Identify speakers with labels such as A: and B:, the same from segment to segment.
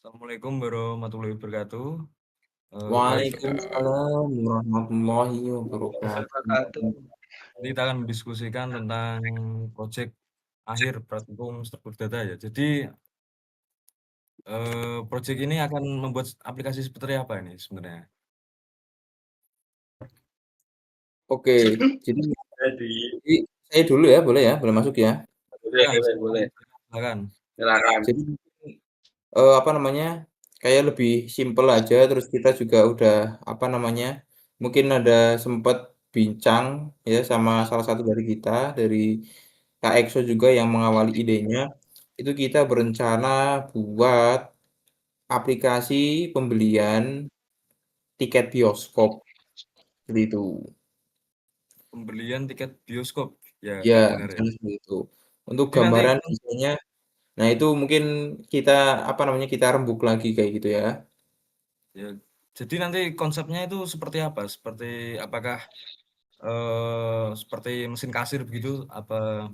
A: Assalamualaikum warahmatullahi wabarakatuh. Baik,
B: Waalaikumsalam warahmatullahi
C: Wabarakatuh.
B: wabarakatuh.
A: nanti kita akan mendiskusikan tentang project akhir praktikum struktur data ya. Jadi, project ini akan membuat aplikasi seperti apa ini sebenarnya?
B: Oke, jadi
C: Jadi,
B: jadi saya dulu ya, boleh ya? Boleh masuk ya?
C: boleh,
A: Silakan
C: boleh,
A: silakan
C: boleh.
A: silakan.
C: Silakan.
B: Jadi apa namanya, kayak lebih simpel aja, terus kita juga udah, apa namanya, mungkin ada sempat bincang ya sama salah satu dari kita, dari Kak Ekso juga yang mengawali idenya, itu kita berencana buat aplikasi pembelian tiket bioskop, seperti itu.
A: Pembelian tiket bioskop. Ya,
B: Ya,
A: benar ya.
B: misalnya seperti itu. Untuk
A: Jadi nanti
B: gambaran desainnya, nah itu mungkin kita, apa namanya, kita rembuk lagi kayak gitu ya.
A: ya, jadi nanti konsepnya itu seperti apa? Seperti apakah seperti mesin kasir begitu apa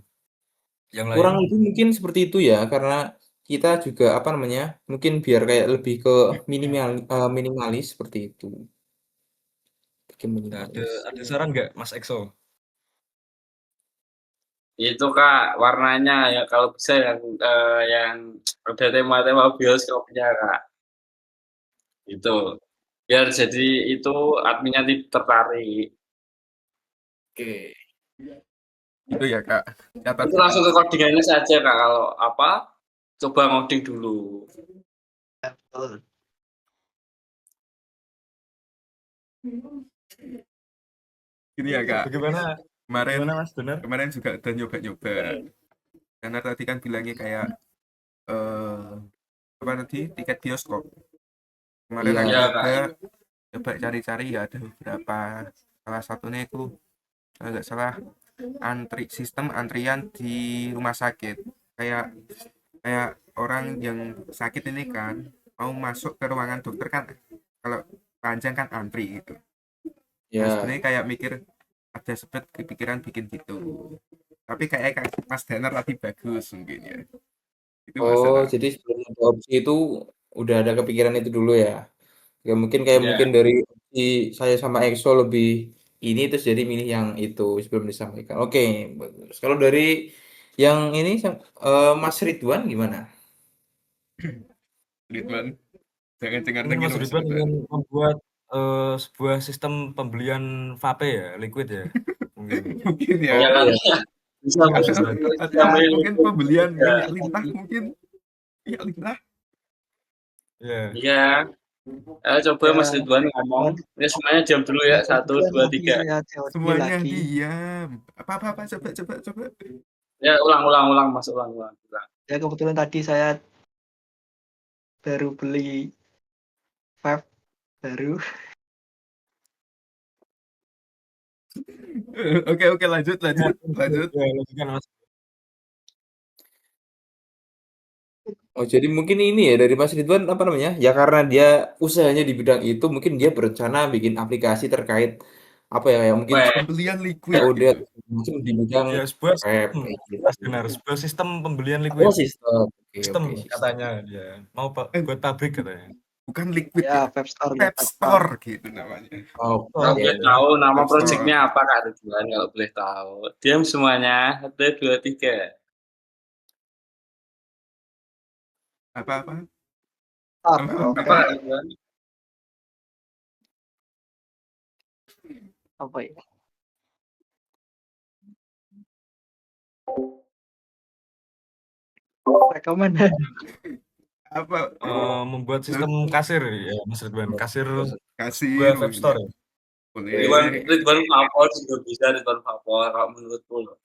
A: yang
B: Kurang
A: lain?
B: lebih mungkin seperti itu ya, karena kita juga, apa namanya, mungkin biar kayak lebih ke minimalis seperti itu, bikin
A: Ya,
B: minimalis.
A: ada saran nggak Mas Exo?
C: Itu Kak, warnanya ya kalau bisa yang ada tema-tema bioskopnya Kak. Itu. Biar jadi itu adminnya tertarik.
B: Oke.
D: Itu ya Kak, catat
C: Itu
D: itu.
C: langsung ke codingannya saja Kak kalau apa? Coba ngoding dulu.
D: Betul. Gini ya Kak,
A: Bagaimana
D: kemarin
A: gimana Mas Bener?
D: kemarin juga udah nyoba-nyoba. Karena tadi kan bilangnya kayak eh apa tadi tiket bioskop. Kemarin
B: Iya,
D: aku
C: Ya
D: coba
C: Kak.
D: coba cari-cari ya ada beberapa. Salah satunya itu kalau nggak salah sistem antrian di rumah sakit. Kayak kayak orang yang sakit ini kan mau masuk ke ruangan dokter kan kalau panjang kan antri gitu. Nah,
B: ya.
D: sebenarnya kayak mikir ada sebet kepikiran bikin gitu. Tapi kayak Mas Danar tadi bagus mungkin ya. Itu
B: Oh,
D: masalah.
B: jadi sebelum ada opsi itu udah ada kepikiran itu dulu ya? Ya mungkin kayak
C: Ya.
B: mungkin dari opsi saya sama EXO lebih ini terus jadi milih yang itu sebelum disampaikan. Oke, bagus. Kalau dari yang ini Mas Ridwan gimana?
D: Ridwan, jangan
A: Mungkin
D: dengar-dengar
A: Mas
D: Mas
A: Ridwan
D: Ridwan.
A: ingin membuat sebuah sistem pembelian vape ya, liquid ya, mungkin.
D: Mungkin
C: Ya
D: ya.
B: Oh
C: kan
B: ya,
C: bisa
A: Mas
D: Atau,
C: bisa
A: Ridwan.
D: atau mungkin pembelian minyak
C: juga.
D: lintah mungkin. Minyak lintah.
A: Ya,
C: Iya. Coba
E: Ya,
C: Mas Ridwan ngomong.
E: Ridwan,
C: Ya semuanya diam dulu ya.
E: ya
C: Satu,
E: kebetulan
C: dua,
E: tadi
C: tiga.
E: saya COD
D: Semuanya
E: lagi.
D: diam. Apa coba.
C: Ya ulang Mas, ulang.
E: Ya kebetulan tadi saya baru beli vape baru.
D: Oke, lanjut.
A: ya, ya, lanjutkan Mas.
B: oh jadi mungkin ini ya dari Mas Ridwan apa namanya? Ya karena dia usahanya di bidang itu, mungkin dia berencana bikin aplikasi terkait apa ya? Kayak mungkin
C: Weh,
D: Pembelian liquid
B: COD
D: gitu.
B: atau macam di bidang
A: Ya, sebuah
B: vape
A: sistem,
B: kayak
A: Mas
B: gitu.
A: Benar, sebuah sistem pembelian
B: Oh
A: liquid.
B: sistem,
A: Sistem
B: oke sistem.
A: katanya dia, mau
D: Eh,
A: buat pabrik katanya.
D: bukan liquid
E: Ya
D: ya.
E: vape store ya
D: Vape
E: vape store.
D: store gitu namanya.
A: Store
C: kalau
B: Oke.
C: boleh
A: katanya.
C: tahu nama
D: Vape
C: proyeknya
D: store.
C: apa Kak Ridwan? Kalau boleh tahu. Diam semuanya. Satu, dua, tiga.
D: Apa?
E: Vape,
C: Apa
E: oke.
C: Kak Ridwan?
E: Apa ya? Rekomendasi.
D: Apa?
A: Membuat
D: Loh,
A: sistem kasir ya, Mas Ridwan. Kasir
D: kasir
A: sebuah vape
D: mungkin ya.
A: store ya.
D: Boleh.
C: Ridwan Vapor juga bisa Ridwan Vapor kalau menurutku loh.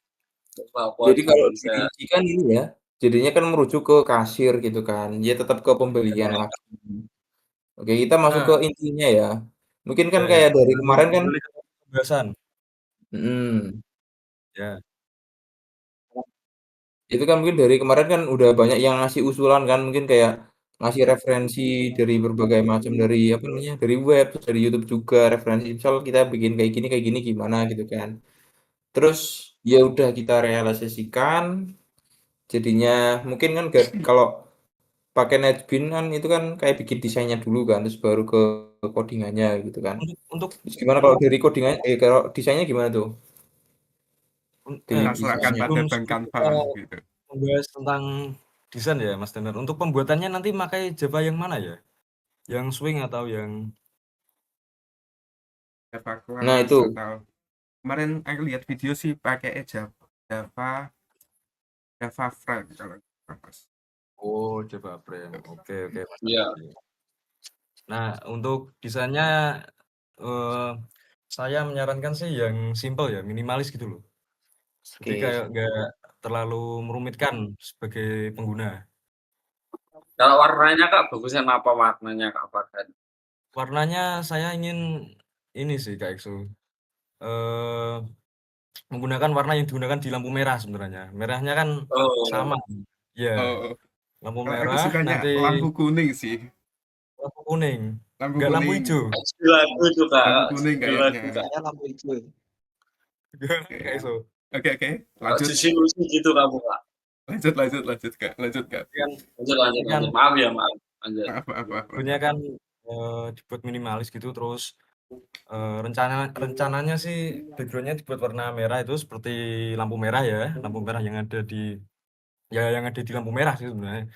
C: Vapor
B: Jadi
C: juga
B: kalau
C: bisa.
B: dirincikan ini ya, jadinya kan merujuk ke kasir gitu kan. Dia tetap ke pembelian lagi. Oke, kita masuk ke
A: Nah,
B: intinya ya. Mungkin kan
A: ya.
B: kayak dari
A: Lanjut,
B: kemarin kan,
A: kembali ke pembahasan.
B: mm,
A: Ya,
B: itu kan mungkin dari kemarin kan udah banyak yang ngasih usulan kan, mungkin kayak ngasih referensi dari berbagai macam dari apa namanya, dari web, terus dari YouTube juga referensi. Misal kita bikin kayak gini gimana gitu kan. Terus ya udah kita realisasikan. Jadinya mungkin kan kalau pakai NetBeans kan itu kan kayak bikin desainnya dulu kan, terus baru ke codingannya gitu kan.
A: Untuk
B: Terus gimana kalau dari codingan kalau desainnya gimana tuh? Dari
A: eh
D: Kita serahkan
B: desainnya.
D: pada
A: sebelum
D: Bang
A: sebelum
D: Canva
A: kita
D: gitu.
A: membahas tentang desain ya Mas Danar. Untuk pembuatannya nanti pakai Java yang mana ya? Yang Swing atau yang
D: Java
B: Nah,
D: Class
B: itu.
D: atau kemarin aku lihat video sih pakai Java Java Frame kalau nggak pas.
A: oh Java Frame. Oke oke Mas
C: Iya.
A: Danar. Nah, untuk desainnya eh, saya menyarankan sih yang simple ya, minimalis gitu loh. Jadi
B: Oke.
A: kayak nggak terlalu merumitkan sebagai pengguna.
C: Kalau warnanya Kak, bagusan apa warnanya Kak Farhan?
A: Warnanya saya ingin ini sih Kak Eksu. Eh, menggunakan warna yang digunakan di lampu merah sebenarnya. Merahnya kan
C: Oh,
A: sama. Ya,
D: Oh,
A: lampu
D: kalau aku
A: merah
D: sukanya
A: nanti
D: lampu kuning sih.
A: lampu kuning,
D: Lampu
A: nggak lampu
D: kuning.
A: hijau.
C: judul lagu itu Kak,
D: Lampu kuning
C: judul
D: kayaknya.
C: lagu Kak.
E: Saya lampu hijau.
A: Gimana
D: Oke.
A: Kak Eksu?
D: Oke.
C: Kak
D: Lanjut.
C: Juicy gitu kamu Kak.
D: Lanjut, Kak. Lanjut, Kak.
A: Tapi kan
C: Maaf ya, maaf. Lanjut.
D: Maaf.
A: logonya kan dibuat minimalis gitu, terus rencananya sih backgroundnya dibuat warna merah itu seperti lampu merah ya, lampu merah yang ada di yang ada di lampu merah sih sebenarnya.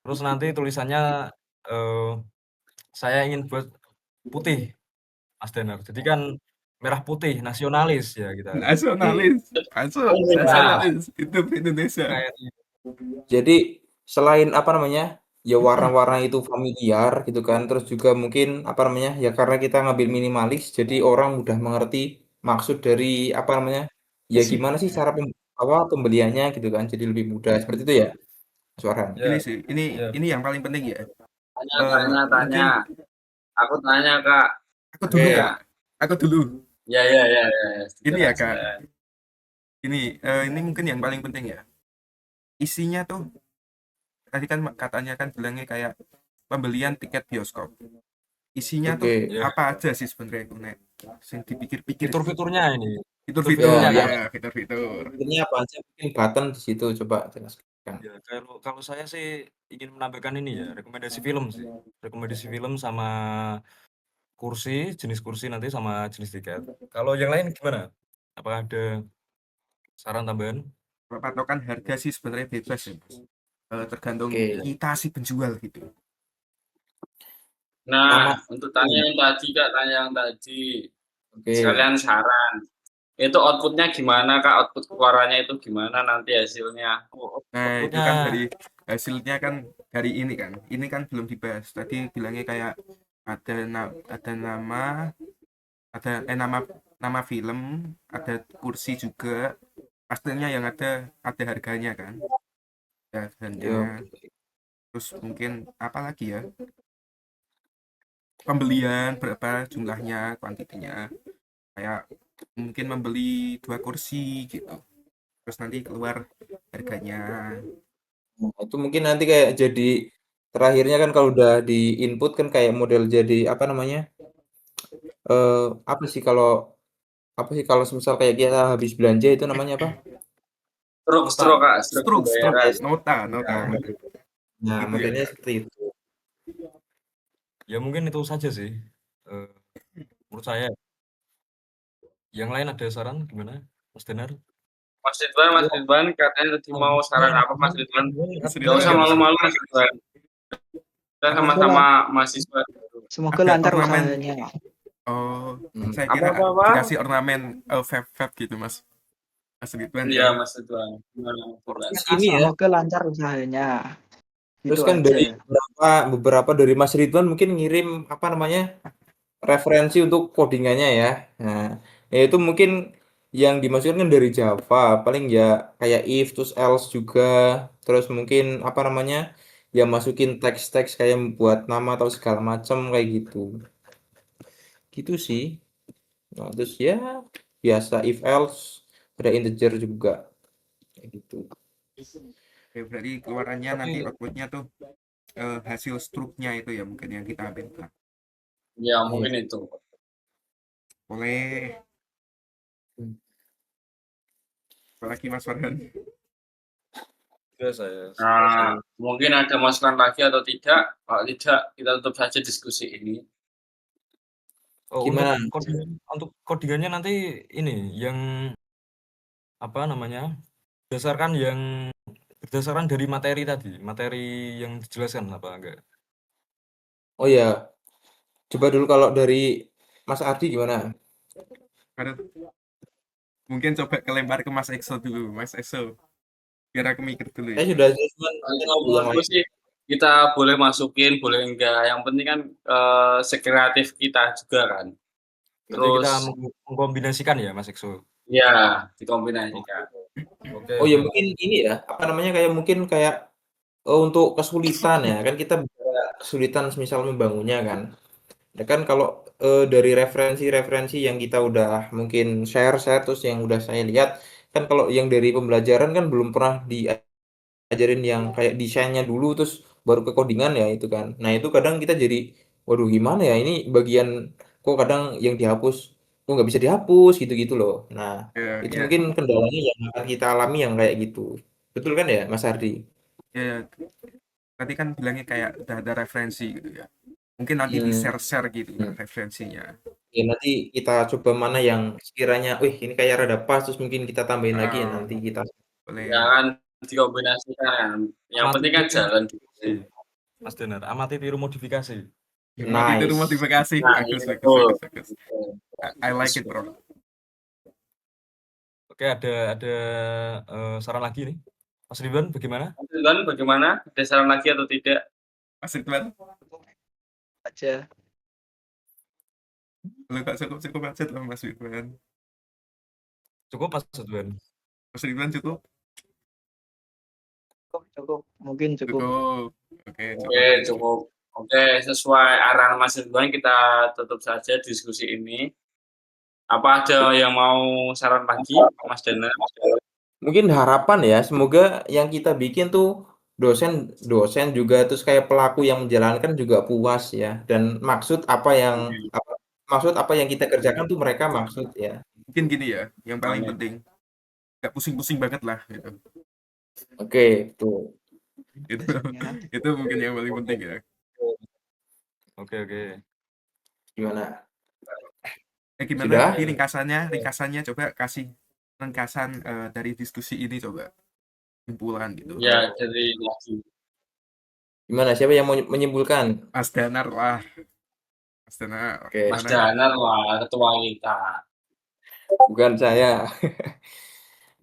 A: Terus nanti tulisannya eh, saya ingin buat putih, Mas Danar. Jadi kan merah putih nasionalis ya kita.
B: Jadi
D: Nasionalis. Masuk.
C: Nah,
A: Nah,
D: Nasionalis. Hidup Indonesia.
A: kayak
B: jadi selain apa namanya? Ya warna-warna itu familiar gitu kan. Terus juga mungkin apa namanya? Ya karena kita ngambil minimalis jadi orang mudah mengerti maksud dari apa namanya? Ya gimana sih
D: Isinya.
B: cara pembeliannya gitu kan. Jadi lebih mudah seperti itu ya, Mas Farhan.
A: ya
D: Ini sih,
A: ya
D: ini yang paling penting ya.
C: tanya.
D: Mungkin
C: Aku tanya Kak.
D: aku dulu,
B: Oke.
D: Kak. Aku dulu.
C: Ya.
D: Ini ya, Kak.
C: Silakan.
D: Ini mungkin yang paling penting ya. Isinya tuh tadi kan katanya kan bilangnya kayak pembelian tiket bioskop. Isinya tuh
B: Oke.
A: ya
D: apa aja sih sebenarnya itu Nek? Sing dipikir-pikir sih.
A: fitur-fiturnya ini,
D: Fitur-fitur
A: fitur-fiturnya
B: Ya,
D: ya,
A: Kak.
D: fitur-fitur.
B: ini apa aja mungkin button di situ coba jelaskan.
A: Ya, kalau kalau saya sih ingin menambahkan ini ya, rekomendasi film sih. Rekomendasi film sama kursi, jenis kursi nanti sama jenis tiket. Kalau yang lain gimana? Apakah ada saran tambahan?
D: Kalau patokan harga sih sebenarnya bebas ya, Mas. Tergantung
B: Oke.
D: kita si penjual gitu.
C: Nah,
B: Sama.
C: untuk tanya yang tadi Kak, tanya yang tadi.
B: Oke.
C: Sekalian saran. Itu outputnya gimana Kak? Output keluarannya itu gimana nanti hasilnya?
A: Oh,
D: Nah, itu
A: outputnya
D: kan dari hasilnya kan dari ini kan. Ini kan belum dibahas. Tadi bilangnya kayak ada nama nama film, ada kursi juga. Pastinya yang ada harganya kan. Ada harganya.
B: Yo.
D: Terus mungkin apa lagi ya? Pembelian berapa jumlahnya, kuantitinya. Kayak mungkin membeli 2 kursi gitu. Terus nanti keluar harganya.
B: Nah, itu mungkin nanti kayak jadi terakhirnya kan kalau udah di input kan kayak model jadi apa namanya? Apa sih kalau semisal kayak kita habis belanja itu namanya apa?
C: Stroke
A: nota.
C: Kak, stroke
D: Stroke,
C: pembayaran.
B: Yes.
D: nota.
B: Nah, nah,
D: Itu ya,
B: modelnya
D: Kak.
B: seperti itu.
A: Ya mungkin itu saja sih. Eh, menurut saya. Yang lain ada saran gimana, Mas Denar?
C: Mas
B: Ya,
C: Ridwan katanya tadi mau saran apa Mas Ridwan?
A: Mas
C: Gak usah
D: Serius.
C: malu-malu Mas Ridwan. Kita
D: Apa?
E: Semoga,
C: sama-sama mahasiswa.
E: semoga
D: Ada
E: lancar
D: ornamen.
E: usahanya.
D: Oh, saya kira
C: Apa-apa?
D: dikasih ornamen vape gitu, Mas. Mas Ridwan
C: Iya
D: ya.
C: Mas Ridwan. Gimana Mas Ridwan?
B: terus ini ya.
E: Semoga lancar usahanya.
B: Terus
E: Itu
B: kan
E: aja.
B: dari beberapa dari Mas Ridwan mungkin ngirim apa namanya? Referensi untuk codingannya ya. Nah, ya itu mungkin yang dimaksudkan kan dari Java, paling ya kayak if terus else juga, terus mungkin apa namanya? Ya masukin teks-teks kayak buat nama atau segala macam kayak gitu. Gitu sih. Nah, terus ya biasa if else ada integer juga kayak gitu.
D: Oke, berarti keluarannya
A: Tapi
D: nanti outputnya tuh hasil struknya itu ya mungkin yang kita ambil.
C: Ya
B: Iya.
C: mungkin itu.
D: Boleh. Apalagi Mas Farhan.
A: juga saya
C: Nah, mungkin ada masukan lagi atau tidak? Kalau tidak, kita tutup saja diskusi ini.
A: Oh,
B: Gimana?
A: untuk codingannya nanti ini yang apa namanya? Berdasarkan dari materi tadi, materi yang dijelaskan apa enggak?
B: Oh ya, coba dulu kalau dari Mas Ardi gimana?
D: Aduh, mungkin coba kelempar ke Mas Exo dulu, Mas Exo. Biar aku mikir dulu
B: Saya
D: ya.
B: sudah aja, cuman
C: Kalau
B: yang
C: menurutku
B: lain.
C: sih kita boleh masukin, boleh enggak. Yang penting kan sekreatif kita juga kan.
A: Berarti
C: Terus
A: kita mengkombinasikan ya, Mas Ekso?
C: ya
A: Oke,
C: dikombinasikan.
A: oke,
B: Oh ya,
A: oke.
B: mungkin ini ya, apa namanya, kayak untuk kesulitan ya, kan kita bicara kesulitan semisal membangunnya kan. Ya kan kalau dari referensi-referensi yang kita udah mungkin share-share terus yang udah saya lihat, kan kalau yang dari pembelajaran kan belum pernah diajarin yang kayak desainnya dulu terus baru ke codingan ya itu kan. Nah itu kadang kita jadi, waduh gimana ya ini bagian kok kadang yang dihapus, kok nggak bisa dihapus gitu-gitu loh. Nah
D: Ya,
B: itu
D: ya,
B: mungkin kendalanya yang akan kita alami yang kayak gitu. Betul kan ya Mas Ardi?
D: ya. Tadi kan bilangnya kayak udah ada referensi gitu ya. Mungkin nanti di
B: Hmm.
D: share-share gitu referensinya.
B: Ya nanti kita coba mana yang sekiranya, wih ini kayak rada pas, terus mungkin kita tambahin lagi ya
D: Ah,
B: nanti kita.
D: boleh.
C: Jangan dikombinasikan. Yang
A: Amati
C: penting kan
A: tiru
C: jalan
A: modifikasi, Mas Denar. Amati tiru modifikasi.
D: Mati itu
B: Nice.
D: modifikasi.
C: Nah,
D: Bagus,
C: iya
D: bagus,
C: betul.
D: bagus, bagus. I like it, bro.
A: Oke, ada saran lagi nih. Mas Ridwan bagaimana?
C: Kan bagaimana? Ada saran lagi atau tidak?
D: Mas Ridwan,
E: Aja.
D: lu gak cukup aja lah Mas Ridwan.
A: Cukup, Mas Ridwan?
D: Mas Ridwan cukup?
E: Cukup. Mungkin cukup.
D: Cukup. Oke,
C: Oke,
D: cukup.
C: cukup. Oke, sesuai arahan Mas Ridwan kita tutup saja diskusi ini. Apa ada yang mau saran lagi, Mas Dana?
B: Mungkin harapan ya, semoga yang kita bikin tuh dosen juga terus kayak pelaku yang menjalankan juga puas ya, dan maksud apa yang kita kerjakan tuh mereka maksud ya.
D: Mungkin gini ya, yang paling
C: Amin.
D: penting. Gak pusing-pusing banget lah gitu.
B: Oke, tuh.
D: Itu,
E: Biasanya.
D: itu mungkin yang paling penting ya.
A: Oke, oke.
B: Gimana?
D: Gimana
B: Sudah?
D: tadi ringkasannya coba kasih ringkasan dari diskusi ini coba. Simpulan gitu.
C: Ya, jadi
B: Gimana? Siapa yang mau menyimpulkan?
D: Mas Danar lah. Mas Danar,
B: Oke,
C: Mas
D: gimana?
C: Dana lah ketua kita.
B: bukan saya.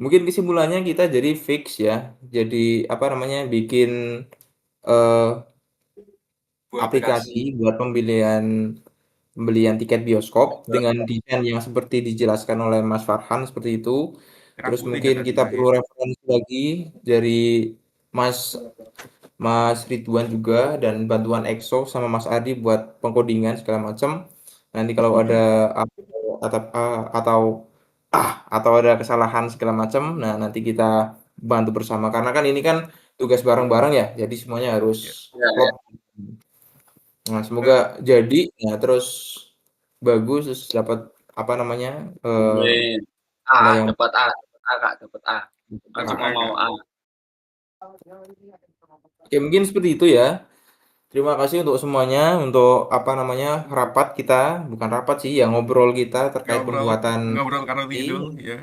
B: Mungkin kesimpulannya kita jadi fix ya. Jadi apa namanya? Bikin eh, aplikasi buat pembelian tiket bioskop dengan desain yang seperti dijelaskan oleh Mas Farhan seperti itu.
D: Merah
B: Terus
D: putih ya
B: mungkin
D: tadi
B: kita perlu
D: bilangnya.
B: referensi lagi dari Mas Mas Ridwan juga dan bantuan EXO sama Mas Adi buat pengkodingan segala macam. Nanti kalau ada atau atau atau ada kesalahan segala macam, nah nanti kita bantu bersama karena kan ini kan tugas bareng-bareng ya. Jadi semuanya harus
D: Ya.
C: Ya,
B: klop.
C: ya.
B: Nah, semoga jadi ya terus bagus terus dapat apa namanya?
C: Amin.
B: nilai
C: A,
B: yang
C: dapat A, Kak, dapat A. Aku cuma
D: AA,
C: mau
D: Kak.
C: A.
B: Oke, mungkin seperti itu ya. Terima kasih untuk semuanya, untuk apa namanya rapat kita, bukan rapat sih, ya ngobrol kita terkait
D: Ngobrol,
B: pembuatan
D: ngobrol karo
B: ini.
D: ngidul ya.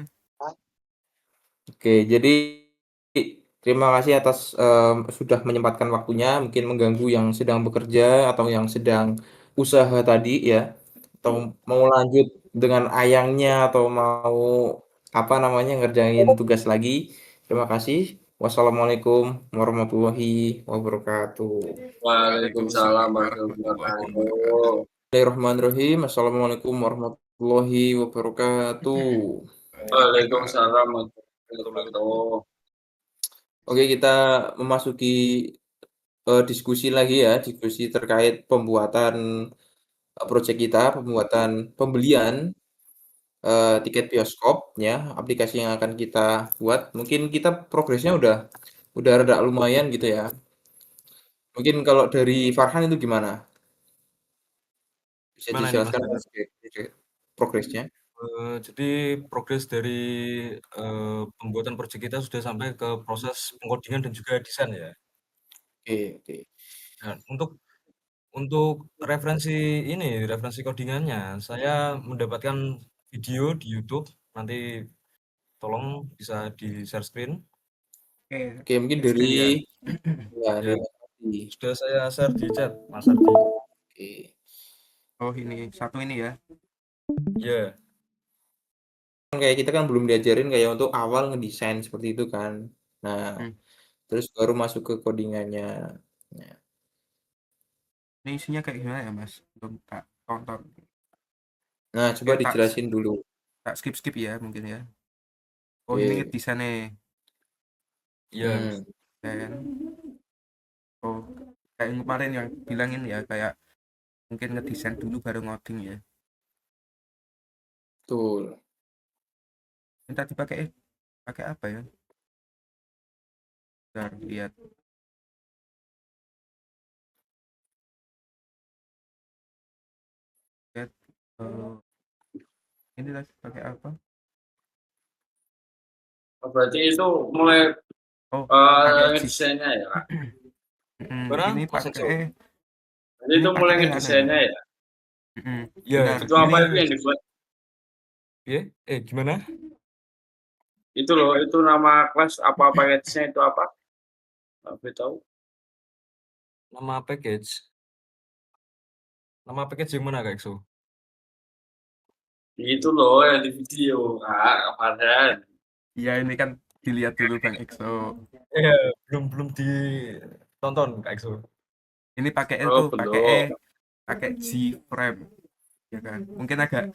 B: Oke, jadi terima kasih atas sudah menyempatkan waktunya, mungkin mengganggu yang sedang bekerja atau yang sedang usaha tadi ya, atau mau lanjut dengan ayangnya atau mau apa namanya ngerjain tugas lagi. Terima kasih. Wassalamualaikum warahmatullahi wabarakatuh.
C: Waalaikumsalam
D: Waalaikumsalam
C: warahmatullahi
D: warahmatullahi
C: wabarakatuh.
D: wabarakatuh.
B: Bismillahirrahmanirrahim. Assalamualaikum warahmatullahi wabarakatuh.
C: Waalaikumsalam warahmatullahi wabarakatuh.
B: Oke, kita memasuki diskusi lagi ya, diskusi terkait pembuatan proyek kita, pembuatan pembelian tiket bioskop ya, aplikasi yang akan kita buat. Mungkin kita progresnya udah rada lumayan gitu ya. Mungkin kalau dari Farhan itu gimana? Bisa
A: Gimana ini, Mas
B: dijelaskan
A: Denar?
B: progresnya?
A: Jadi progres dari, pembuatan project kita sudah sampai ke proses pengkodingan dan juga desain ya.
B: Oke oke.
A: Dan untuk referensi codingannya, saya mendapatkan video di YouTube, nanti tolong bisa di-share screen.
D: Oke,
B: Oke, mungkin
D: screen ya.
B: dari
A: Ya,
B: Mas Ardi.
A: sudah saya share di chat, Mas Ardi.
B: Oke.
D: Oh, ini satu ini ya.
A: Iya,
B: Kayak kita kan belum diajarin kayak untuk awal ngedesain seperti itu kan. Nah,
D: Hmm.
B: terus baru masuk ke codingannya. Nah,
D: Ini isinya kayak gimana ya, Mas? Belum tak tonton.
B: coba dijelasin dulu.
D: Tak skip ya mungkin ya. Oh, ini
B: Oke.
D: desainnya.
A: iya.
D: Dan oh, kayak yang kemarin yang bilangin ya, kayak mungkin ngedesain dulu baru ngoding ya.
B: Betul.
D: Ini tadi pakai apa ya? Bentar, lihat. Lihat. Ini tadi pakai apa?
C: Berarti itu mulai
D: Oh, pakai GIF.
C: desainnya ya, Kak?
A: Gimana,
D: Ini
A: Mas Ekso?
C: Jadi itu mulai
D: anu
C: ngedesainnya ya?
A: Iya,
D: benar.
C: Itu apa itu yang dibuat?
A: gimana?
C: Itu loh, itu nama kelas apa package-nya itu apa? Boleh tahu?
A: Nama package yang mana, Kak Ekso?
C: Itu loh yang di video, Kak, Farhan.
D: Iya, ini kan dilihat dulu Bang Exo.
A: Iya, belum ditonton, Kak Ekso.
D: Ini pakai
C: Oh,
D: itu
C: belum.
D: pakai G-frame ya kan. Mungkin agak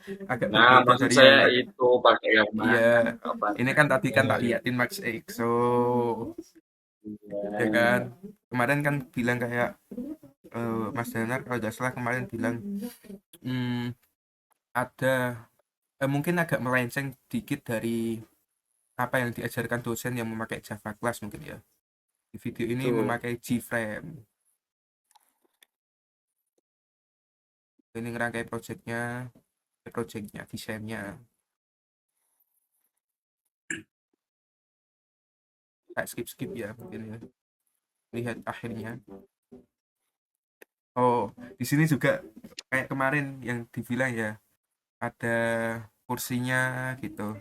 C: Nah,
D: berbeda
C: maksud
D: dari yang
C: saya
D: lain.
C: itu pakai yang
D: Iya,
C: mana, Kak
D: ini kan tadi kan tak
A: Iya.
D: liatin Max Exo ya
C: Farhan?
D: kan. Kemarin kan bilang kayak Mas Danar kalau nggak salah kemarin bilang ada mungkin agak melenceng dikit dari apa yang diajarkan dosen yang memakai Java Class mungkin ya. Di video ini
B: Betul.
D: memakai G-frame. Ini ngerangkai projectnya, desainnya. Kayak skip ya mungkin ya. Lihat akhirnya. Oh, di sini juga kayak kemarin yang dibilang ya, ada kursinya gitu.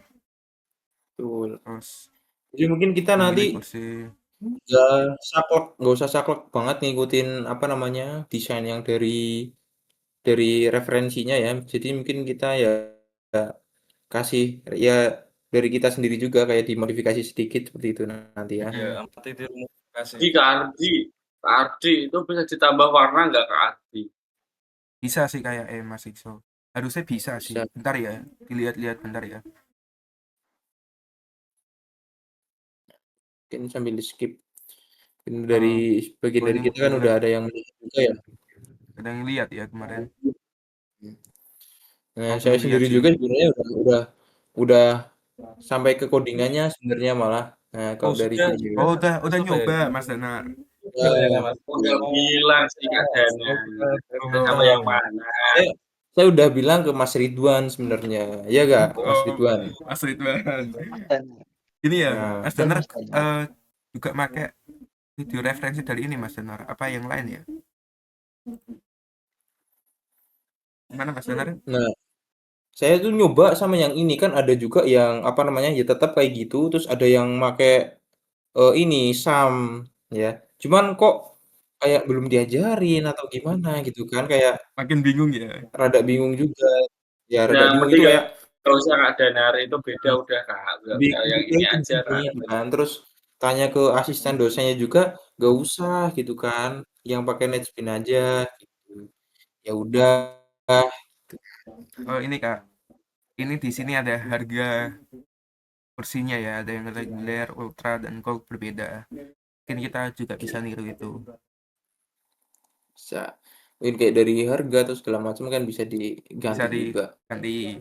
B: Betul.
D: Terus
B: Jadi mungkin kita nanti
D: memilih kursi.
B: nggak usah saklek banget ngikutin apa namanya desain yang dari referensinya ya. Jadi mungkin kita ya kasih ya dari kita sendiri juga kayak dimodifikasi sedikit seperti itu nanti ya.
A: Iya, nanti dimodifikasi.
C: Kak Ardi itu bisa ditambah warna nggak Kak Ardi?
D: Bisa sih kayak Mas Ikso. Harusnya bisa sih.
B: Bisa.
D: Bentar ya, dilihat-lihat bentar ya.
B: Mungkin sambil di skip. Dari bagian
D: Oh,
B: dari
D: ini
B: kita kan udah
D: benar.
B: ada yang melihat juga ya.
D: Ada yang lihat ya kemarin.
B: Nah,
D: Oh,
B: saya
D: belum lihat
B: sendiri
D: sih.
B: juga sebenarnya udah sampai ke codingannya sebenarnya malah. Nah,
A: Oh,
B: kalau dari
A: sudah
B: video.
D: Oh, udah
A: sampai
D: nyoba Mas Danar.
A: ya, Mas.
C: Udah bilang sih katanya. Sama yang
A: Belum.
C: mana?
B: Saya udah bilang ke Mas Ridwan sebenarnya. Iya gak, Mas
D: Oh,
B: Ridwan?
D: Mas Ridwan.
E: Dan
D: Ini ya,
B: Nah,
D: Mas
B: kan
D: Danar
E: Mas Danar.
D: juga pakai video referensi dari ini Mas Danar. Apa yang lain ya? Mana Mas Danar?
B: nah, saya tuh nyoba sama yang ini kan ada juga yang apa namanya ya tetap kayak gitu, terus ada yang make ini SAM ya. Cuman kok kayak belum diajarin atau gimana gitu kan, kayak
D: Makin bingung ya.
B: rada bingung juga. Ya rada
C: Yang
B: bingung
C: penting
B: itu kayak
C: nggak usah Kak Danar itu beda udah Kak.
B: lebih
C: Udah yang
B: lebih
C: ini
B: kayak
C: aja
B: gini
C: Kak.
B: gitu kan. Terus tanya ke asisten dosennya juga gak usah gitu kan, yang pakai Netscape aja gitu. Ya udah.
D: Oh, ini Kak. Ini di sini ada harga kursinya ya. Ada yang reguler, ultra, dan gold berbeda. Mungkin kita juga bisa niru itu.
B: Bisa. Mungkin kayak dari harga atau segala macam kan bisa
D: Bisa
B: diganti juga.
D: diganti.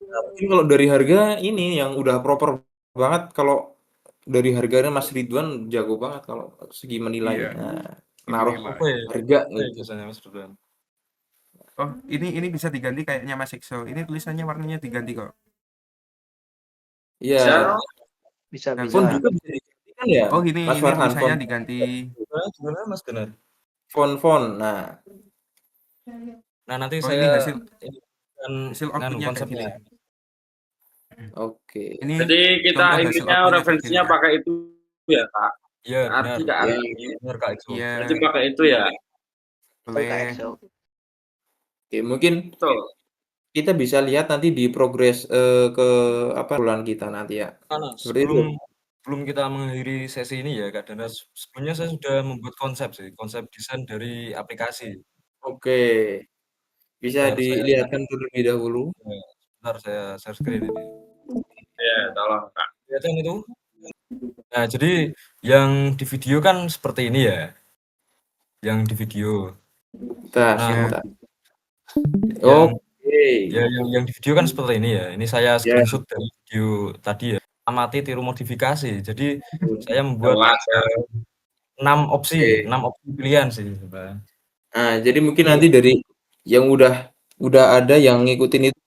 B: Nah, mungkin kalau dari harga ini yang udah proper banget, kalau dari harganya Mas Ridwan jago banget kalau segi menilai.
D: Iya.
B: Nah, naruh
D: Menilai.
A: Apa ya?
B: harga
A: Apa ya
B: gitu.
A: biasanya, Mas Ridwan?
D: Oh, ini bisa diganti kayaknya Mas Ikso. Ini tulisannya warnanya diganti kok.
B: Iya.
C: Bisa no?
E: Bisa
D: Nah,
E: bisa.
B: Font juga bisa diganti kan ya,
D: Oh, ini
B: Mas Farhan?
D: tulisannya
B: Font,
D: diganti.
A: Gimana Mas Genar?
B: font. Nah,
A: Nah, nanti
D: Oh, ini
A: saya
D: hasil
A: ini kan
D: hasil
A: nganu
D: outputnya kayak
A: konsepnya.
D: gini.
B: oke.
D: Ini
C: Jadi kita
D: contoh hasil
C: intinya
D: outputnya kayak gini
C: referensinya
D: kan.
C: pakai itu ya Kak.
A: Iya, benar.
C: Kak
B: Iya,
C: Ardi.
A: Benar Kak Ikso.
D: Iya,
C: Berarti pakai itu ya.
E: Oke,
D: boleh.
E: Excel.
B: oke. Mungkin
C: Betul.
B: kita bisa lihat nanti di progres ke apa bulan kita nanti ya.
A: Nah,
B: Seperti itu.
A: sebelum kita mengakhiri sesi ini ya Kak Danas, sebelumnya saya sudah membuat konsep sih, konsep desain dari aplikasi.
B: Oke. Bisa
A: Bentar, saya
B: dilihatkan terlebih dahulu.
A: sebentar saya share screen ini.
C: Ya, tolong Kak.
A: Kelihatan itu? Nah, jadi yang di video kan seperti ini ya, yang di video.
B: Bentar,
A: Nah,
D: Iya.
B: bentar.
A: yang
B: Oke.
A: ya yang di video kan seperti ini ya. Ini saya
B: Ya.
A: screenshot dari video tadi ya. Amati tiru modifikasi. Jadi saya membuat
C: Jelas ya.
A: 6 opsi,
B: Oke.
A: 6 opsi pilihan sih sebenarnya.
B: Nah, jadi mungkin
A: Ini
B: nanti dari yang udah ada yang ngikutin itu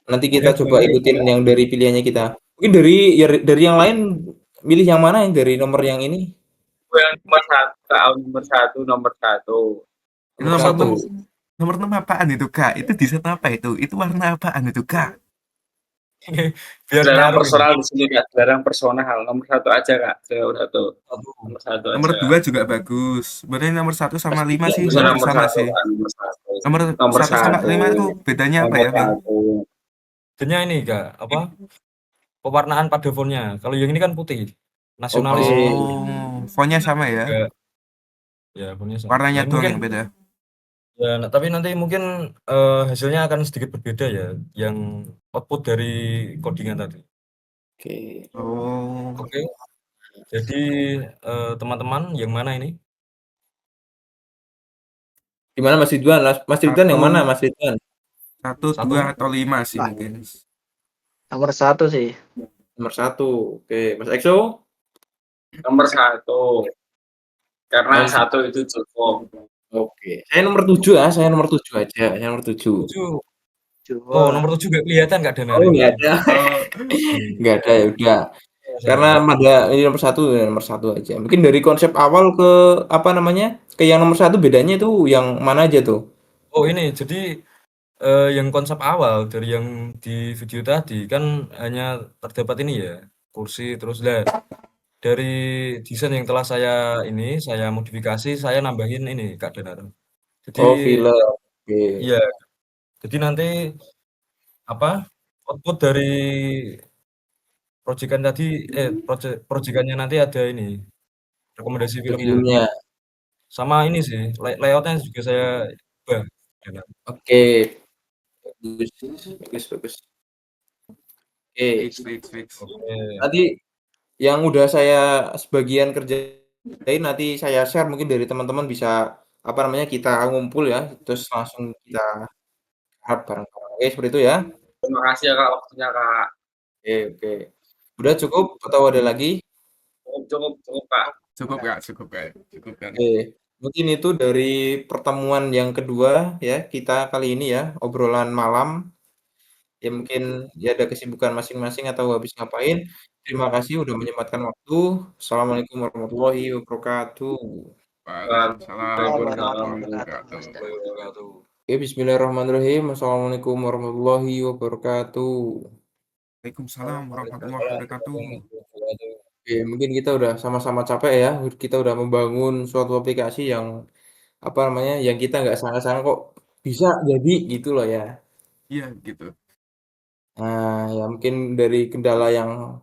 B: nanti kita
A: ya
B: coba ikutin yang dari pilihannya kita. Mungkin dari yang lain milih yang mana yang dari nomor yang ini?
C: Yang nomor satu, Kak. Nomor satu, nomor satu.
D: Itu
B: Nomor
D: nomor
B: satu.
D: 6. Nomor 6 apaan itu, Kak? Itu desain apa itu? Itu warna apaan itu, Kak?
A: biar
C: Dilarang
A: nyaru ini.
C: personal di sini Kak. Dilarang personal. Nomor satu aja Kak. Nomor satu.
A: Satu.
C: Nomor satu
D: Nomor
C: aja.
D: 2 juga bagus. Sebenarnya nomor 1 sama 5 sih
C: Bisa
D: hampir
C: nomor
D: sama
C: satu,
D: sih.
C: Kak. Nomor satu.
D: Nomor
C: Nomor
D: 1 sama
C: satu.
D: 5 itu bedanya apa
C: Nomor
D: ya, Bang?
C: satu.
A: Jadinya ini Kak, apa? Pewarnaan pada fontnya. Kalau yang ini kan putih. Nasionalis
B: Oke.
A: ini.
D: Oh, fontnya sama ya?
A: Enggak, ya fontnya sama.
D: Warnanya
A: Ya,
D: doang
A: mungkin
D: yang beda.
A: ya, tapi nanti mungkin hasilnya akan sedikit berbeda ya, yang output dari codingan tadi.
B: Oke.
D: Oh,
A: Oke, jadi teman-teman yang mana ini?
B: Gimana Mas Ridwan? Mas Ridwan yang mana Mas Ridwan?
D: 1,
A: Satu.
D: 2 atau 5 sih
E: Nah.
D: mungkin.
E: Nomor 1 sih.
B: Nomor 1. Oke, Mas Exo?
C: Nomor satu. Karena
B: Nomor
C: satu itu cukup.
B: Oke. Saya nomor 7 ya, saya nomor 7 aja. Saya nomor 7.
A: 7.
E: Coba.
A: Oh, nomor 7 nggak kelihatan Kak Danar
B: Oh,
A: ini.
B: enggak ada.
D: Oh,
B: Enggak ada ya udah. Karena ada ini nomor 1 ya, nomor 1 aja. Mungkin dari konsep awal ke apa namanya? Ke yang nomor 1 bedanya itu yang mana aja tuh?
A: Oh, ini jadi yang konsep awal dari yang di video tadi kan hanya terdapat ini ya, kursi terus lah. Dari desain yang telah saya modifikasi, saya nambahin ini Kak Danar. Jadi
B: Oh, filler. Oke.
A: iya, jadi nanti apa? Output dari proyekan tadi proyekannya nanti ada ini, rekomendasi filmnya.
B: Filmnya.
A: Sama ini sih, layoutnya juga saya ubah.
B: Oke. Bagus. Bagus, bagus. Oke.
D: fix.
A: Oke.
B: Nanti yang udah saya sebagian kerjain nanti saya share mungkin dari teman-teman bisa apa namanya kita ngumpul ya terus langsung kita garap bareng-bareng. Oke, seperti itu ya.
C: Terima kasih ya Kak waktunya Kak.
B: Oke, oke. Udah cukup atau ada lagi?
C: Cukup Kak.
D: Cukup Kak, cukup Kak. Cukup kan.
B: Oke. Mungkin itu dari pertemuan yang kedua ya kita kali ini ya, obrolan malam. Ya mungkin ya ada kesibukan masing-masing atau habis ngapain. Terima kasih udah menyempatkan waktu. Assalamualaikum warahmatullahi wabarakatuh.
D: Waalaikumsalam warahmatullahi
E: Wabarakatuh, Mas.
D: wabarakatuh.
B: Oke, bismillahirrahmanirrahim. Assalamualaikum warahmatullahi wabarakatuh.
D: Waalaikumsalam warahmatullahi wabarakatuh.
B: Oke, mungkin kita udah sama-sama capek ya. Kita udah membangun suatu aplikasi yang apa namanya, yang kita nggak sangka-sangka kok bisa jadi gitu loh ya.
D: Iya, gitu.
B: Nah, ya mungkin dari kendala yang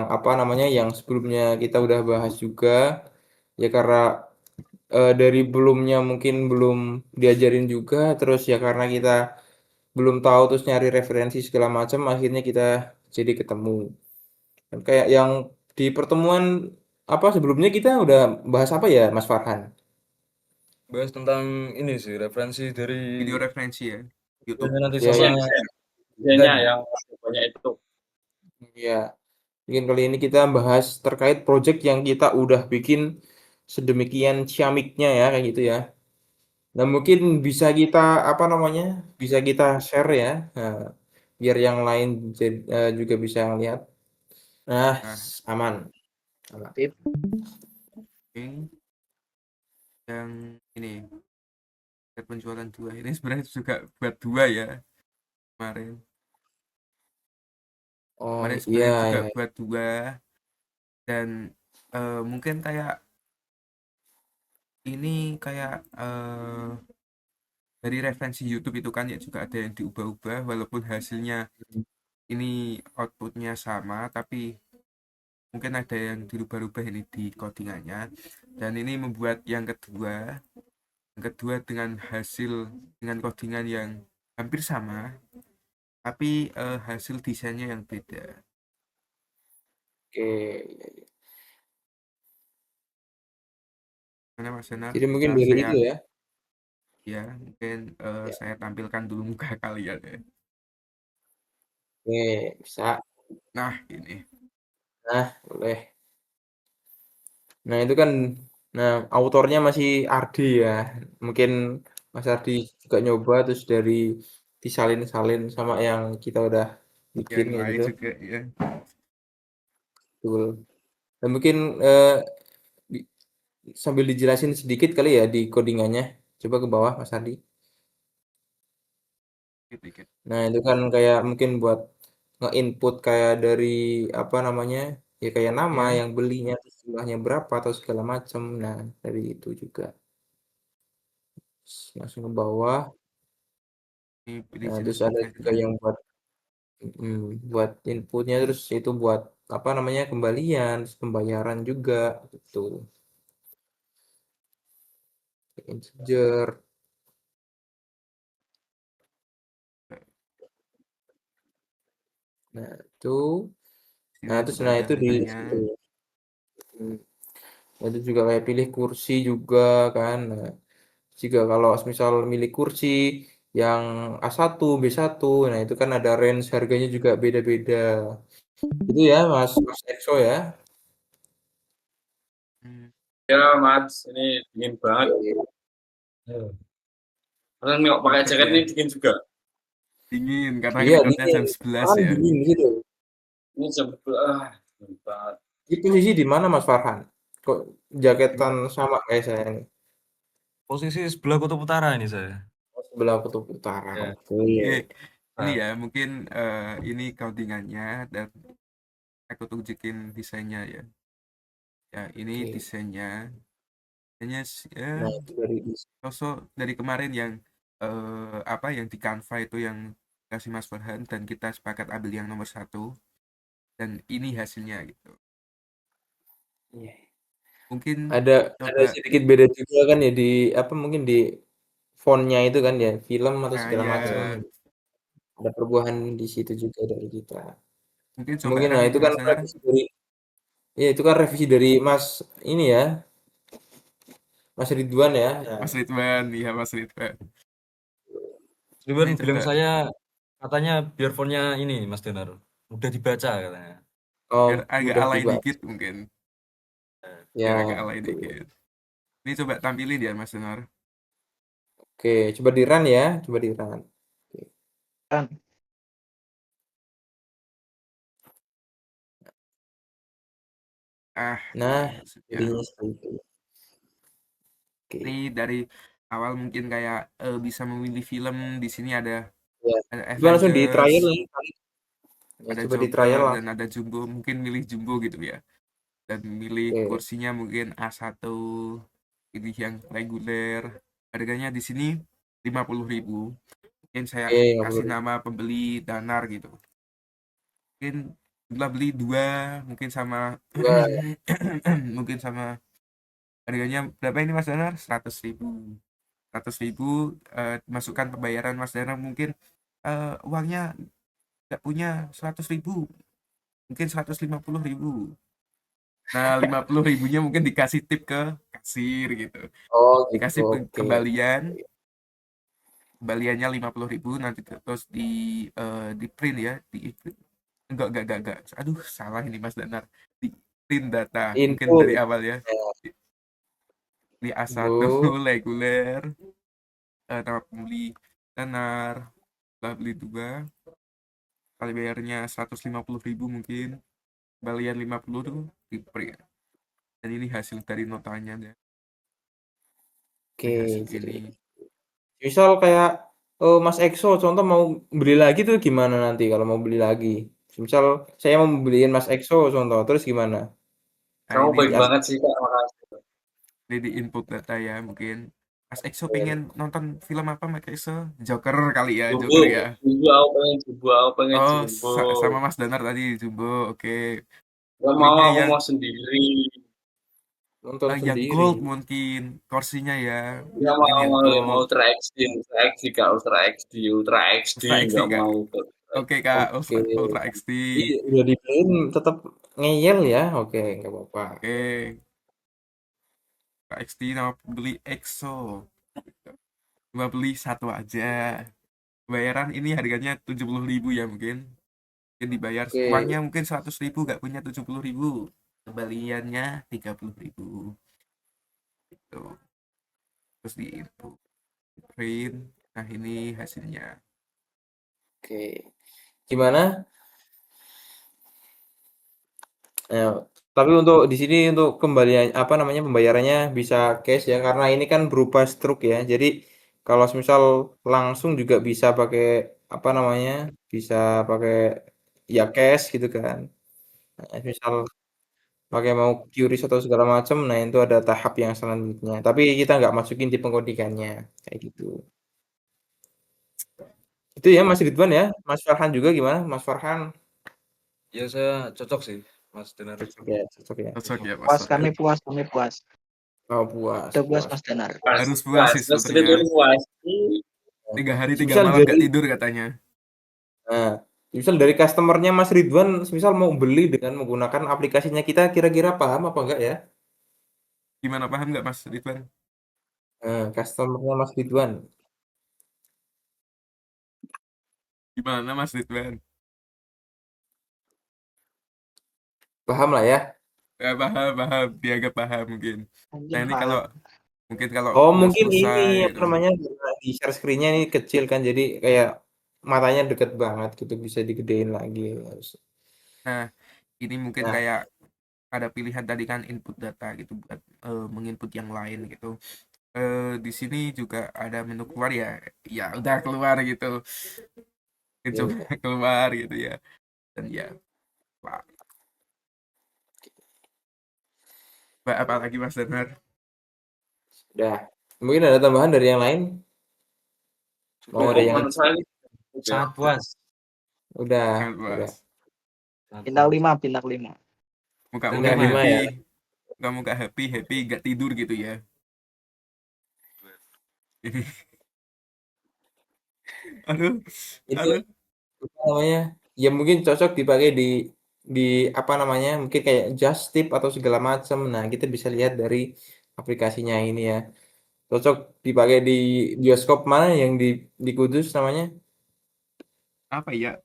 B: apa namanya, yang sebelumnya kita udah bahas juga ya karena dari belumnya mungkin belum diajarin juga, terus ya karena kita belum tahu terus nyari referensi segala macam, akhirnya kita jadi ketemu. Dan kayak yang di pertemuan apa sebelumnya kita udah bahas apa ya, Mas Farhan?
A: Bahas tentang ini sih, referensi dari
D: Video referensi ya. YouTube.
A: videonya nanti
B: Ya,
A: sama
C: Biasanya yang banyak itu.
B: ya. Mungkin kali ini kita bahas terkait project yang kita udah bikin sedemikian ciamiknya ya, kayak gitu ya. Nah, mungkin bisa kita, apa namanya, bisa kita share ya, biar yang lain juga bisa ngelihat. Nah,
D: Nah,
B: aman aman.
E: Sip.
D: ini yang ini penjualan 2 ini sebenarnya juga buat 2 ya kemarin.
B: Oh,
D: Kemarin
B: iya
D: sebenarnya juga
B: iya.
D: buat 2 dan mungkin kayak ini kayak dari referensi YouTube itu kan ya juga ada yang diubah-ubah walaupun hasilnya ini outputnya sama tapi mungkin ada yang dirubah-rubah ini di codingannya dan ini membuat yang kedua dengan hasil dengan codingan yang hampir sama tapi hasil desainnya yang beda.
B: Oke, iya iya.
D: Karena Mas Senar
B: Jadi mungkin
D: bisa
B: dari
D: saya
B: itu ya?
D: ya mungkin
B: Ya,
D: saya tampilkan dulu muka kalian ya.
B: oke, bisa.
D: Nah ini
B: Nah, boleh. Nah, itu kan, nah, autornya masih Ardi ya. Mungkin Mas Ardi juga nyoba terus dari disalin-salin sama yang kita udah bikin
D: yang
B: kayak
D: lain
B: gitu.
D: juga ya.
B: Betul. Dan mungkin di- sambil dijelasin sedikit kali ya di codingannya. Coba ke bawah Mas Ardi.
D: Dikit-dikit.
B: Nah, itu kan kayak mungkin buat nge-input kayak dari apa namanya? Ya kayak nama
D: Ya,
B: yang belinya terus jumlahnya berapa atau segala macam. Nah, dari itu juga. Terus langsung ke bawah.
D: ini pilih
B: Nah,
D: jenis
B: terus ada juga
D: bukannya.
B: yang buat inputnya terus itu buat apa namanya? Kembalian, terus pembayaran juga gitu. Integer. Nah, itu.
D: Sini
B: Nah, terus
D: juga
B: nah
D: ada
B: itu di
D: metodenya.
B: situ. Hmm. Nah, itu juga kayak pilih kursi juga kan. Nah, jika kalau misal milih kursi yang A1, B1, nah itu kan ada range harganya juga beda-beda. Itu ya Mas Mas Exo ya.
D: Hmm,
C: Ya, Mas, ini dingin banget.
B: Oke.
C: Terus nggak pakai
D: juga
C: jaket
D: ya.
C: ini dingin juga.
D: Dingin karena
B: Iya
D: recordnya
B: dingin,
D: jam 11
B: kan
D: ya.
B: dingin gitu.
C: Ini jam dingin banget.
B: Di posisi di mana Mas Farhan? Kok
A: Ini
B: jaketan sama kayak saya ini?
A: posisi sebelah kutub utara ini saya.
B: Oh, sebelah kutub utara.
A: Ya.
B: Oke.
D: Oke, ini
A: Nah,
D: ya mungkin ini codingannya dan aku tunjukin desainnya ya. Ya, ini
B: Oke.
D: desainnya. Hanya ya
B: Nah itu dari
D: sosok dari kemarin yang apa yang di Canva itu yang kasih Mas Farhan dan kita sepakat ambil yang nomor 1 dan ini hasilnya gitu.
B: iya.
D: Mungkin
B: Ada
D: coba
B: sedikit beda juga kan ya di apa mungkin di fontnya itu kan ya film atau segala
D: ya
B: macam. Ada perubahan di situ juga dari kita.
D: mungkin coba
B: Mungkin
D: run
B: nah
D: itu
B: itu kan
D: Mas Anar.
B: revisi dari ya itu kan revisi dari Mas ini ya, Mas Ridwan ya. Nah,
D: Mas Ridwan, iya Mas Ridwan.
A: Ridwan
D: Ini
A: bilang
D: coba
A: saya katanya biar fontnya ini Mas Donar mudah dibaca katanya.
B: oh
D: biar agak
B: mudah
D: alay
B: dibaca.
D: dikit mungkin. Biar agak
B: Ya,
D: alay
B: betul.
D: dikit. Ini coba tampilin ya Mas Anar.
B: Oke, coba di run ya, coba di run. Oke.
E: Kan.
D: Ah,
B: Nah,
D: ini maksudnya.
B: jadinya seperti itu.
D: Ini
B: Oke.
D: dari awal mungkin kayak bisa memilih film di sini
B: Ya.
D: ada
B: Coba langsung di
D: Avengers,
B: trial ya. Ya,
D: ada
B: coba di trial
D: Joker dan
B: langsung.
D: ada Jumbo, mungkin milih Jumbo gitu ya. Dan milih
B: Oke.
D: kursinya mungkin A1, pilih yang reguler. Harganya di sini 50.000. Mungkin saya
B: Oke, nggak perlu
D: kasih nama pembeli Danar gitu. Mungkin jumlah beli 2, mungkin sama
B: juga.
D: mungkin sama harganya berapa ini Mas Danar? 100.000. 100.000 masukkan pembayaran Mas Danar mungkin uangnya nggak punya 100.000, mungkin 150.000. Nah, 50.000-nya mungkin dikasih tip ke kasir gitu.
B: Oh, gitu.
D: Dikasih
B: Oke.
D: kembaliannya 50.000 nanti terus di print ya, enggak. Aduh, salah ini Mas Danar. Di print data mungkin dari
B: Input.
D: awal ya.
B: Ya,
D: Di A1
B: Bu.
D: reguler, nama pembeli tenar, setelah beli 2 kali bayarnya 150.000 mungkin, kembalian 50 tuh di-print. Dan ini hasil dari notanya ya. Ini
B: Oke,
D: hasil
B: jadi
D: ini.
B: misal kayak Mas Exo contoh mau beli lagi tuh gimana nanti kalau mau beli lagi? Misal saya mau beliin Mas Exo contoh, terus gimana?
D: Nah,
C: Kamu
D: ini
C: baik
B: Ya,
C: banget sih Kak, makasih.
D: di input data ya mungkin. Mas Exo pengen nonton film apa Mas Exo? Joker kali ya,
C: Jumbo,
D: Joker ya.
C: aku pengen
D: Oh,
C: jumbo.
D: sama Mas Danar tadi Jumbo, oke.
C: Gak mau,
D: Belinya
C: aku
D: yang
C: mau sendiri.
B: nonton
D: ya
B: sendiri.
D: gold mungkin kursinya ya,
C: Gak
D: mungkin yang
C: mau
D: gold.
C: Ultra XD, Kak, Ultra XD,
D: Ultra XD
C: nggak
D: Kak.
C: mau.
D: Oke Kak,
B: Oke.
D: Ultra XD.
B: Jadi udah dibeliin tetap ngeyel ya. Oke, nggak apa-apa.
D: Oke, Ultra XD nama beli EXO. Cuma beli satu aja. Bayaran ini harganya 70.000 ya mungkin. Mungkin dibayar
B: Oke.
D: uangnya mungkin 100.000, nggak punya 70.000. Kembaliannya 30.000. Gitu. Terus di print. Nah ini hasilnya.
B: Oke. Gimana? Tapi untuk di sini untuk kembalian apa namanya pembayarannya bisa cash ya karena ini kan berupa struk ya. Jadi kalau misal langsung juga bisa pakai apa namanya? Bisa pakai ya cash gitu kan. Nah, misal pakai mau QRIS atau segala macam, nah itu ada tahap yang selanjutnya. Tapi kita nggak masukin di pengkodikannya kayak gitu. Itu ya Mas Ridwan ya. Mas Farhan juga gimana? Mas Farhan
A: Ya saya cocok sih, Mas Danar.
B: cocok ya, cocok ya.
D: Cocok ya Mas
E: Puas,
D: Farhan.
E: kami puas.
B: Oh puas,
E: Udah puas
B: puas.
E: Mas Danar.
D: Harus puas sih
C: Mas
D: sebenarnya.
C: Ridwan puas.
D: 3 hari 3
B: Misal
D: malam
B: dari
D: gak tidur katanya.
B: Nah, misal dari customernya Mas Ridwan, misal mau beli dengan menggunakan aplikasinya kita, kira-kira paham apa enggak ya?
D: Gimana, paham nggak Mas Ridwan?
B: Nah, customernya Mas Ridwan,
D: Gimana Mas Ridwan?
B: paham lah ya?
D: Ya, paham, dia agak paham mungkin. Nah
E: Mungkin
D: ini kalau
E: paham.
D: mungkin kalau
B: Oh,
D: udah
B: mungkin ini
D: selesai
B: apa
D: gitu.
B: namanya di share screen-nya ini kecil kan, jadi kayak matanya deket banget gitu, bisa digedein lagi.
D: Nah ini mungkin
B: Nah,
D: kayak ada pilihan tadi kan input data gitu buat menginput yang lain gitu. Di sini juga ada menu keluar ya. Ya udah keluar gitu. Mungkin coba
B: iya.
D: keluar gitu ya. Dan ya, Pak. Mbak, apa lagi Mas Danar?
B: Udah. Mungkin ada tambahan dari yang lain? Mau ada
C: Cukup
B: yang
C: menurut saya ini. Ya.
A: Sangat puas.
B: udah,
D: Sangat
B: udah.
D: puas.
A: Sangat
E: Bintang
A: puas.
E: 5, bintang 5.
D: Muka-muka
B: Bintang 5
D: happy.
B: ya.
D: Muka-muka happy gak tidur gitu ya. Ini aduh,
B: Itu
D: aduh.
B: apa namanya? Ya mungkin cocok dipakai di apa namanya? Mungkin kayak Just Tip atau segala macam. Nah, kita bisa lihat dari aplikasinya ini ya. Cocok dipakai di bioskop mana yang di Kudus namanya?
D: Apa ya?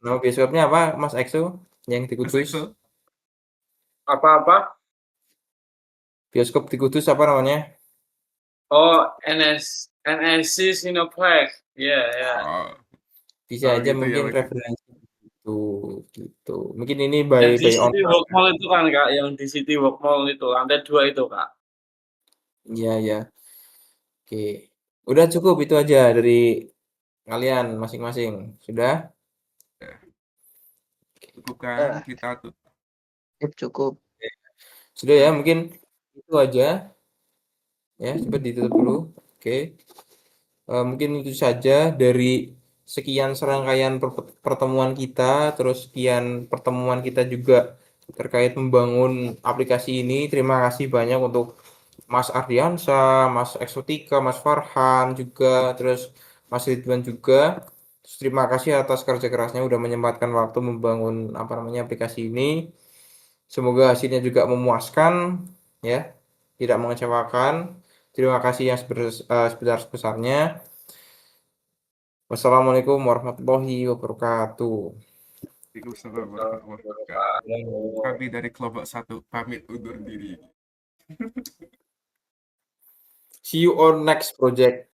B: Nama bioskopnya apa, Mas Exo? Yang di
D: Mas
B: Kudus?
D: Exo?
C: Apa-apa?
B: Bioskop di Kudus apa namanya?
C: Oh, NSC Sinopharm. Ya, ya.
D: Oh,
B: Bisa
D: oh
B: aja
D: gitu ya
B: mungkin
D: Mas.
B: referensi gitu, gitu. Mungkin ini by
C: Yang di
B: by
C: City
B: owner.
C: Walk Mall itu kan Kak, yang di City Walk Mall itu, lantai 2 itu Kak.
B: Iya, ya. Oke. Udah cukup itu aja dari kalian masing-masing. Sudah?
D: Ya, cukup kan
E: Udah,
D: kita tuh.
E: cukup.
B: Sudah ya,
D: Nah,
B: mungkin itu aja ya. Coba ditutup dulu. Oke. Mungkin itu saja dari sekian serangkaian pertemuan kita, terus sekian pertemuan kita juga terkait membangun aplikasi ini. Terima kasih banyak untuk Mas Ardiansa, Mas Exotika, Mas Farhan juga, terus Mas Ridwan juga. Terus terima kasih atas kerja kerasnya udah menyempatkan waktu membangun apa namanya aplikasi ini. Semoga hasilnya juga memuaskan ya, tidak mengecewakan. Terima kasih yang sebesar-besarnya. Wassalamualaikum warahmatullahi wabarakatuh.
D: Waalaikumsalam warahmatullahi wabarakatuh. Kami dari kelompok 1 pamit undur diri.
B: See you on next project.